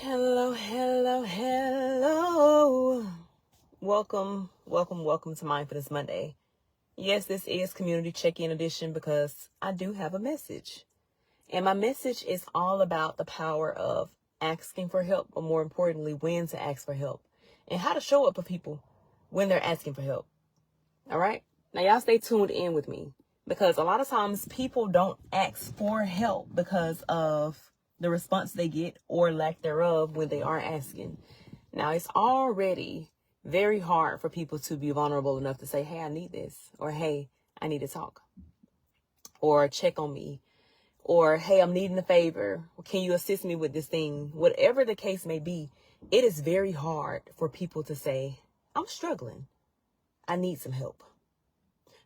Hello, hello, hello. Welcome to Mindfulness Monday. Yes, this is Community Check-In Edition because I do have a message. And my message is all about the power of asking for help, but more importantly, when to ask for help and how to show up for people when they're asking for help. All right? Now, y'all stay tuned in with me because a lot of times people don't ask for help because of the response they get or lack thereof when they are asking. Now, it's already very hard for people to be vulnerable enough to say, hey, I need this, or hey, I need to talk, or check on me, or hey, I'm needing a favor. Can you assist me with this thing? Whatever the case may be, it is very hard for people to say, I'm struggling. I need some help.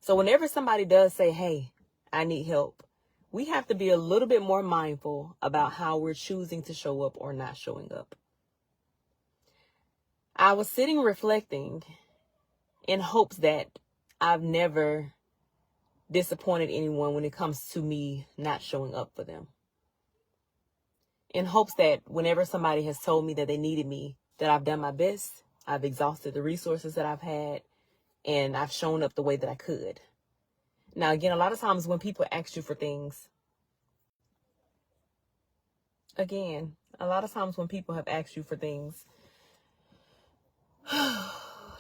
So whenever somebody does say, hey, I need help, we have to be a little bit more mindful about how we're choosing to show up or not showing up. I was sitting reflecting in hopes that I've never disappointed anyone when it comes to me not showing up for them. In hopes that whenever somebody has told me that they needed me, that I've done my best, I've exhausted the resources that I've had, and I've shown up the way that I could. Now, again, a lot of times when people ask you for things, have asked you for things,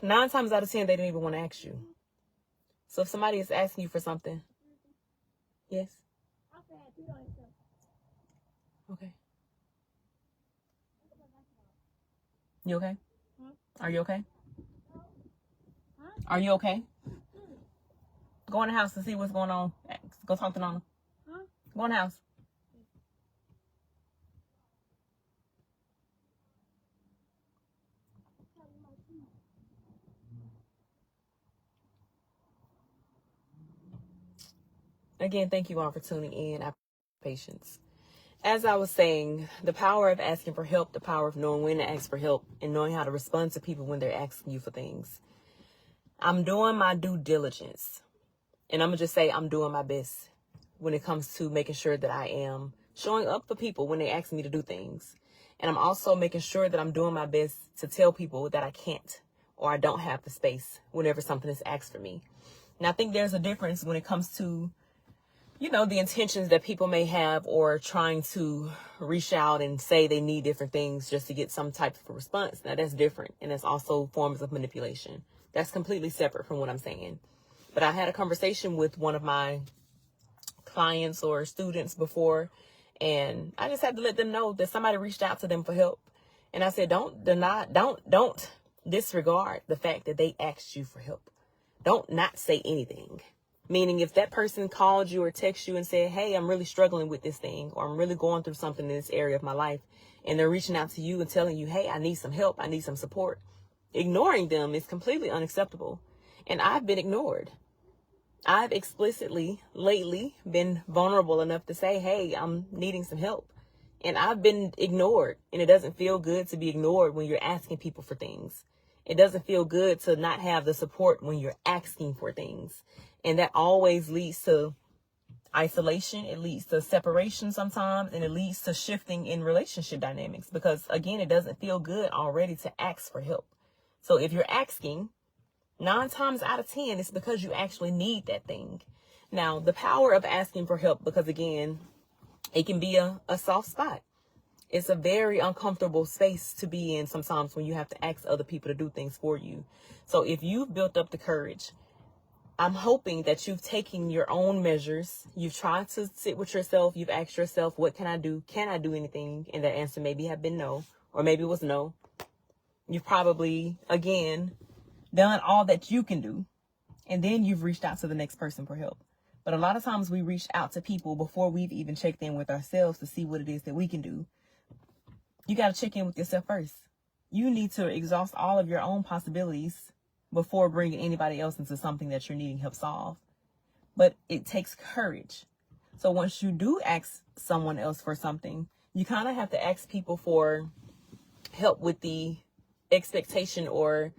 9 times out of 10, they didn't even want to ask you. So if somebody is asking you for something, yes? Okay. You okay? Are you okay? Are you okay? Go in the house to see what's going on. Go talk to Nana. Go in the house. Again, thank you all for tuning in. I appreciate your patience. As I was saying, the power of asking for help, the power of knowing when to ask for help, and knowing how to respond to people when they're asking you for things. I'm doing my due diligence. And I'm going to just say I'm doing my best when it comes to making sure that I am showing up for people when they ask me to do things. And I'm also making sure that I'm doing my best to tell people that I can't or I don't have the space whenever something is asked for me. Now, I think there's a difference when it comes to, the intentions that people may have or trying to reach out and say they need different things just to get some type of response. Now, that's different. And that's also forms of manipulation. That's completely separate from what I'm saying. But I had a conversation with one of my clients or students before, and I just had to let them know that somebody reached out to them for help. And I said, don't disregard the fact that they asked you for help. Don't not say anything. Meaning if that person called you or texted you and said, hey, I'm really struggling with this thing, or I'm really going through something in this area of my life, and they're reaching out to you and telling you, hey, I need some help, I need some support. Ignoring them is completely unacceptable. And I've been ignored. I've explicitly lately been vulnerable enough to say, hey, I'm needing some help. And I've been ignored. And it doesn't feel good to be ignored when you're asking people for things. It doesn't feel good to not have the support when you're asking for things. And that always leads to isolation. It leads to separation sometimes. And it leads to shifting in relationship dynamics. Because, again, it doesn't feel good already to ask for help. So if you're asking, 9 times out of 10, it's because you actually need that thing. Now, the power of asking for help, because again, it can be a soft spot. It's a very uncomfortable space to be in sometimes when you have to ask other people to do things for you. So if you've built up the courage, I'm hoping that you've taken your own measures. You've tried to sit with yourself. You've asked yourself, what can I do? Can I do anything? And that answer maybe have been no, or maybe it was no. You've probably, again, done all that you can do, and then you've reached out to the next person for help. But a lot of times we reach out to people before we've even checked in with ourselves to see what it is that we can do. You got to check in with yourself first. You need to exhaust all of your own possibilities before bringing anybody else into something that you're needing help solve. But it takes courage. So once you do ask someone else for something, you kind of have to ask people for help with the expectation or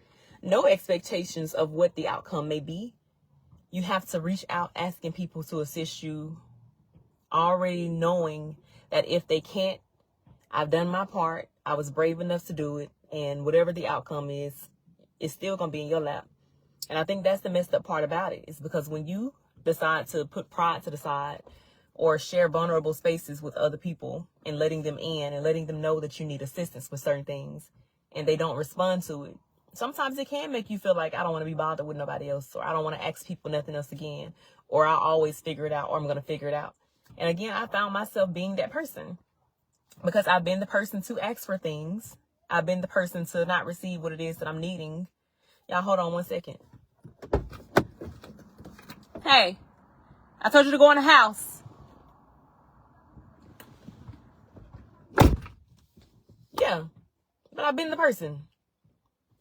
no expectations of what the outcome may be. You have to reach out asking people to assist you, already knowing that if they can't I've done my part. I was brave enough to do it. And whatever the outcome is, it's still going to be in your lap. And I think that's the messed up part about it. Is because when you decide to put pride to the side or share vulnerable spaces with other people and letting them in and letting them know that you need assistance with certain things and they don't respond to it, sometimes it can make you feel like I don't want to be bothered with nobody else, or I don't want to ask people nothing else again, or I'll always figure it out, or I'm going to figure it out. And again, I found myself being that person because I've been the person to ask for things. I've been the person to not receive what it is that I'm needing. Y'all, hold on one second. Hey, I told you to go in the house. Yeah, but I've been the person.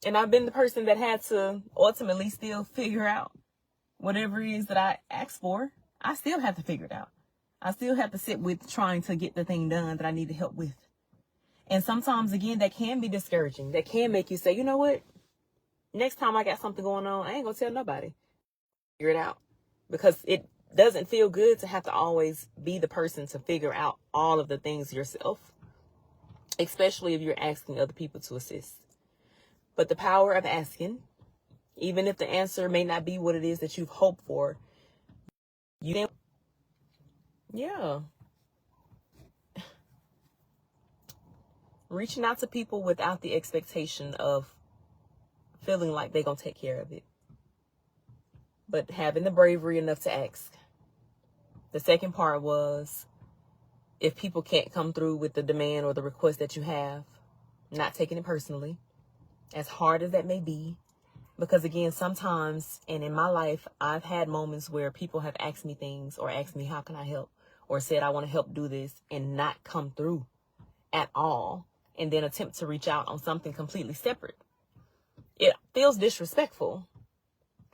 And I've been the person that had to ultimately still figure out whatever it is that I asked for. I still have to figure it out. I still have to sit with trying to get the thing done that I need help with. And sometimes, again, that can be discouraging. That can make you say, you know what? Next time I got something going on, I ain't going to tell nobody. Figure it out. Because it doesn't feel good to have to always be the person to figure out all of the things yourself, especially if you're asking other people to assist. But the power of asking, even if the answer may not be what it is that you've hoped for, reaching out to people without the expectation of feeling like they're going to take care of it, but having the bravery enough to ask. The second part was, if people can't come through with the demand or the request that you have, not taking it personally, as hard as that may be. Because again, sometimes, and in my life, I've had moments where people have asked me things or asked me, how can I help? Or said, I want to help do this, and not come through at all. And then attempt to reach out on something completely separate. It feels disrespectful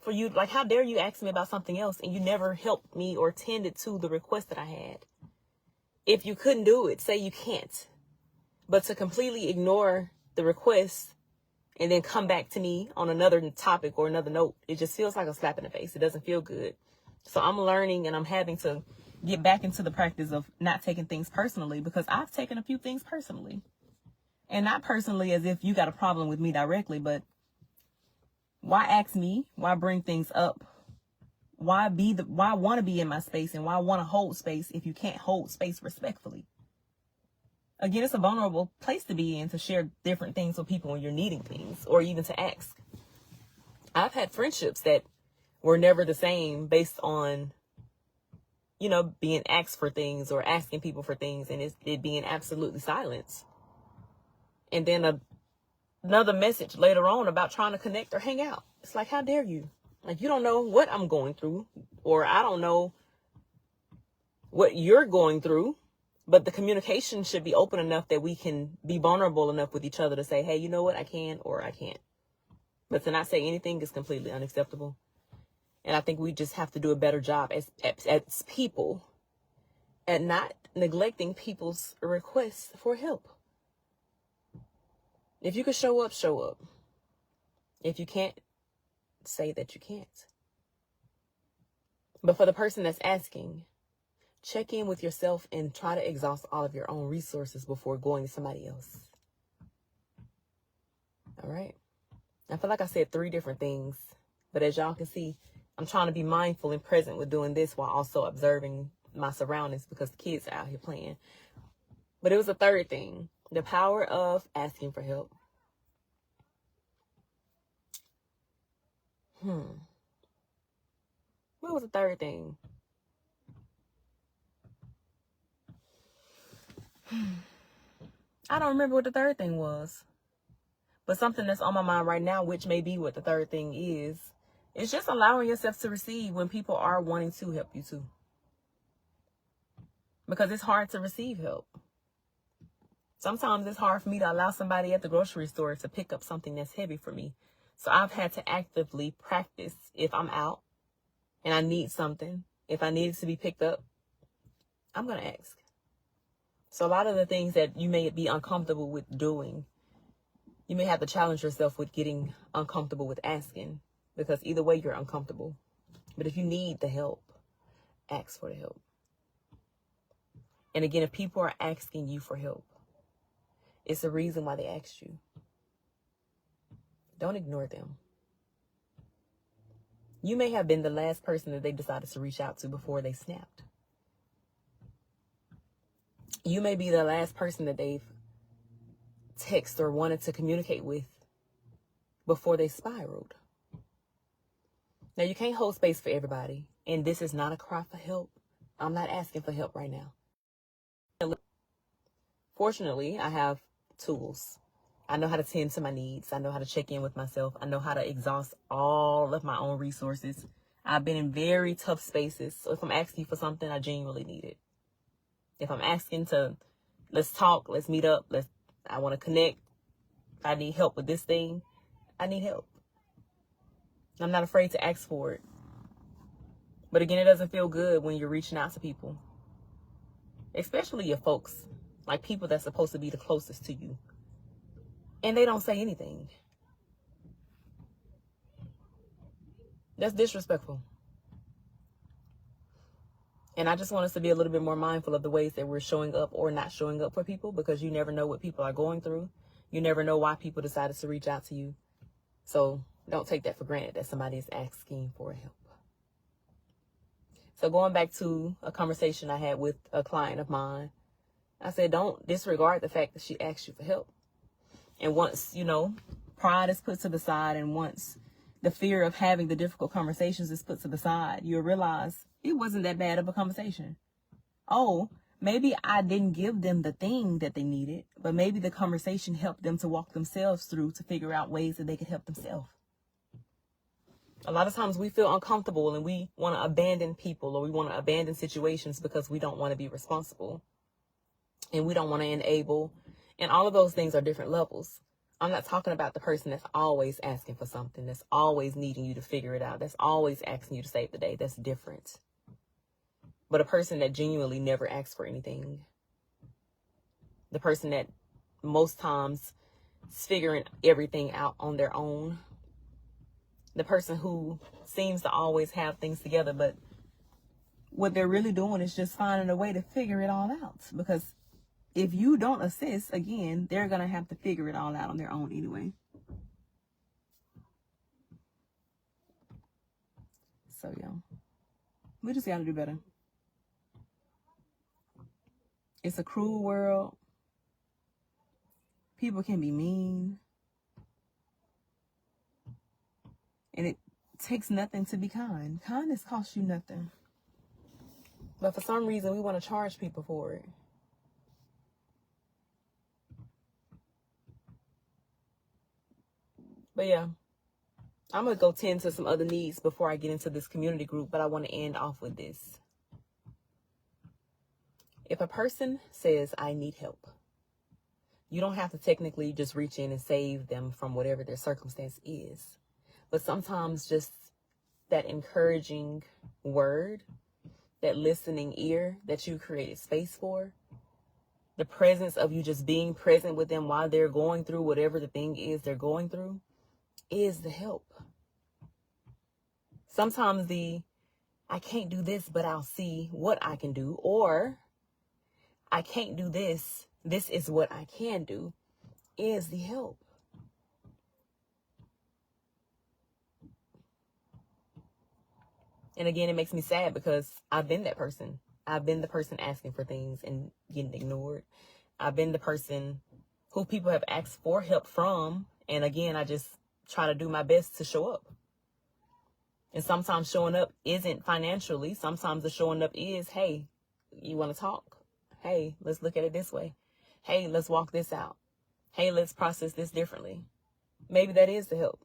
for you. Like, how dare you ask me about something else and you never helped me or tended to the request that I had? If you couldn't do it, say you can't. But to completely ignore the request and then come back to me on another topic or another note, it just feels like a slap in the face. It doesn't feel good. So I'm learning, and I'm having to get back into the practice of not taking things personally, because I've taken a few things personally. And not personally as if you got a problem with me directly, but why ask me? Why bring things up? Why want to be in my space, and why want to hold space if you can't hold space respectfully? Again, it's a vulnerable place to be in, to share different things with people when you're needing things, or even to ask. I've had friendships that were never the same based on, being asked for things or asking people for things, and it being absolutely silence. And then another message later on about trying to connect or hang out. It's like, how dare you? Like, you don't know what I'm going through, or I don't know what you're going through, but the communication should be open enough that we can be vulnerable enough with each other to say, hey, you know what? I can, or I can't. But to not say anything is completely unacceptable. And I think we just have to do a better job as people at not neglecting people's requests for help. If you can show up, show up. If you can't, say that you can't. But for the person that's asking, check in with yourself and try to exhaust all of your own resources before going to somebody else. All right. I feel like I said 3 different things, but as y'all can see, I'm trying to be mindful and present with doing this while also observing my surroundings, because the kids are out here playing. But it was a third thing, the power of asking for help. What was the third thing? I don't remember what the third thing was. But something that's on my mind right now, which may be what the third thing is just allowing yourself to receive when people are wanting to help you too. Because it's hard to receive help. Sometimes it's hard for me to allow somebody at the grocery store to pick up something that's heavy for me. So I've had to actively practice, if I'm out and I need something, if I need it to be picked up, I'm going to ask. So a lot of the things that you may be uncomfortable with doing, you may have to challenge yourself with getting uncomfortable with asking, because either way you're uncomfortable. But if you need the help, ask for the help. And again, if people are asking you for help, It's the reason why they asked you. Don't ignore them. You may have been the last person that they decided to reach out to before they snapped. You may be the last person that they've texted or wanted to communicate with before they spiraled. Now, you can't hold space for everybody, and this is not a cry for help. I'm not asking for help right now. Fortunately, I have tools. I know how to tend to my needs. I know how to check in with myself. I know how to exhaust all of my own resources. I've been in very tough spaces. So if I'm asking for something, I genuinely need it. If I'm asking to, let's talk, let's meet up, I want to connect, I need help with this thing, I need help. I'm not afraid to ask for it. But again, it doesn't feel good when you're reaching out to people, especially your folks, like people that's supposed to be the closest to you, and they don't say anything. That's disrespectful. And I just want us to be a little bit more mindful of the ways that we're showing up or not showing up for people, because you never know what people are going through. You never know why people decided to reach out to you. So don't take that for granted that somebody is asking for help. So going back to a conversation I had with a client of mine, I said, don't disregard the fact that she asked you for help. And once, pride is put to the side, and once the fear of having the difficult conversations is put to the side, you'll realize it wasn't that bad of a conversation. Oh, maybe I didn't give them the thing that they needed, but maybe the conversation helped them to walk themselves through to figure out ways that they could help themselves. A lot of times we feel uncomfortable and we want to abandon people, or we want to abandon situations because we don't want to be responsible and we don't want to enable. And all of those things are different levels. I'm not talking about the person that's always asking for something, that's always needing you to figure it out, that's always asking you to save the day. That's different. But a person that genuinely never asks for anything, the person that most times is figuring everything out on their own, the person who seems to always have things together, but what they're really doing is just finding a way to figure it all out. Because if you don't assist, again, they're going to have to figure it all out on their own anyway. So, yeah, we just got to do better. It's a cruel world. People can be mean. And it takes nothing to be kind. Kindness costs you nothing. But for some reason, we want to charge people for it. But yeah, I'm going to go tend to some other needs before I get into this community group. But I want to end off with this. If a person says, I need help, you don't have to technically just reach in and save them from whatever their circumstance is. But sometimes just that encouraging word, that listening ear that you created space for, the presence of you just being present with them while they're going through whatever the thing is they're going through, is the help. Sometimes I can't do this, but I'll see what I can do, or I can't do this, this is what I can do, is the help. And again, it makes me sad because I've been that person. I've been the person asking for things and getting ignored. I've been the person who people have asked for help from. And again, I just try to do my best to show up. And sometimes showing up isn't financially. Sometimes the showing up is, hey, you want to talk? Hey, let's look at it this way. Hey, let's walk this out. Hey, let's process this differently. Maybe that is the help.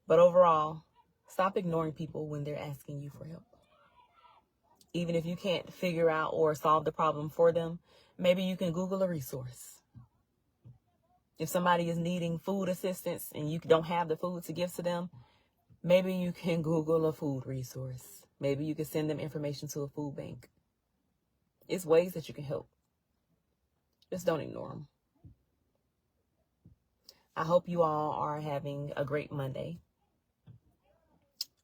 But overall, stop ignoring people when they're asking you for help. Even if you can't figure out or solve the problem for them, maybe you can Google a resource. If somebody is needing food assistance and you don't have the food to give to them, maybe you can Google a food resource. Maybe you can send them information to a food bank. It's ways that you can help. Just don't ignore them. I hope you all are having a great Monday.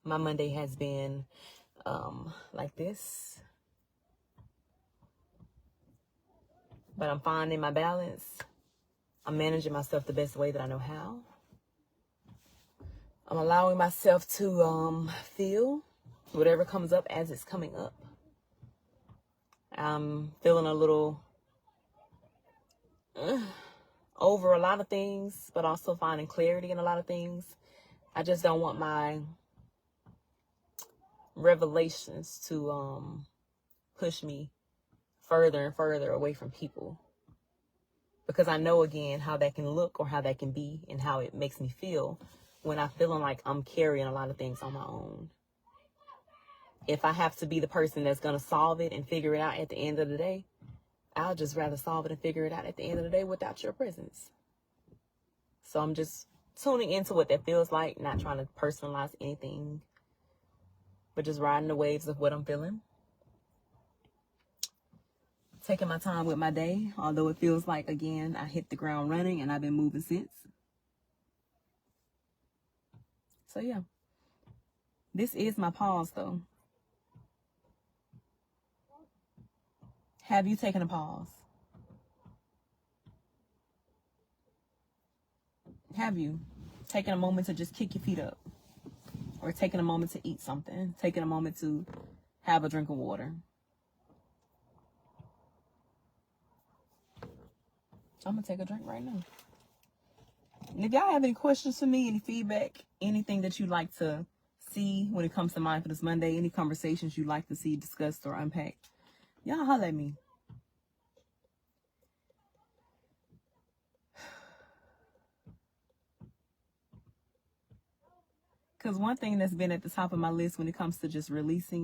My Monday has been like this. but I'm finding my balance. I'm managing myself the best way that I know how. I'm allowing myself to feel whatever comes up as it's coming up. I'm feeling a little over a lot of things, but also finding clarity in a lot of things. I just don't want my revelations to push me further and further away from people, because I know, again, how that can look or how that can be and how it makes me feel when I'm feeling like I'm carrying a lot of things on my own. If I have to be the person that's going to solve it and figure it out at the end of the day, I'll just rather solve it and figure it out at the end of the day without your presence. So I'm just tuning into what that feels like, not trying to personalize anything, but just riding the waves of what I'm feeling. Taking my time with my day, although it feels like, again, I hit the ground running and I've been moving since. So yeah, this is my pause though. Have you taken a pause? Have you taken a moment to just kick your feet up? Or taking a moment to eat something? Taking a moment to have a drink of water? I'm going to take a drink right now. And if y'all have any questions for me, any feedback, anything that you'd like to see when it comes to Mindfulness Monday, any conversations you'd like to see discussed or unpacked, y'all holler at me. Because one thing that's been at the top of my list when it comes to just releasing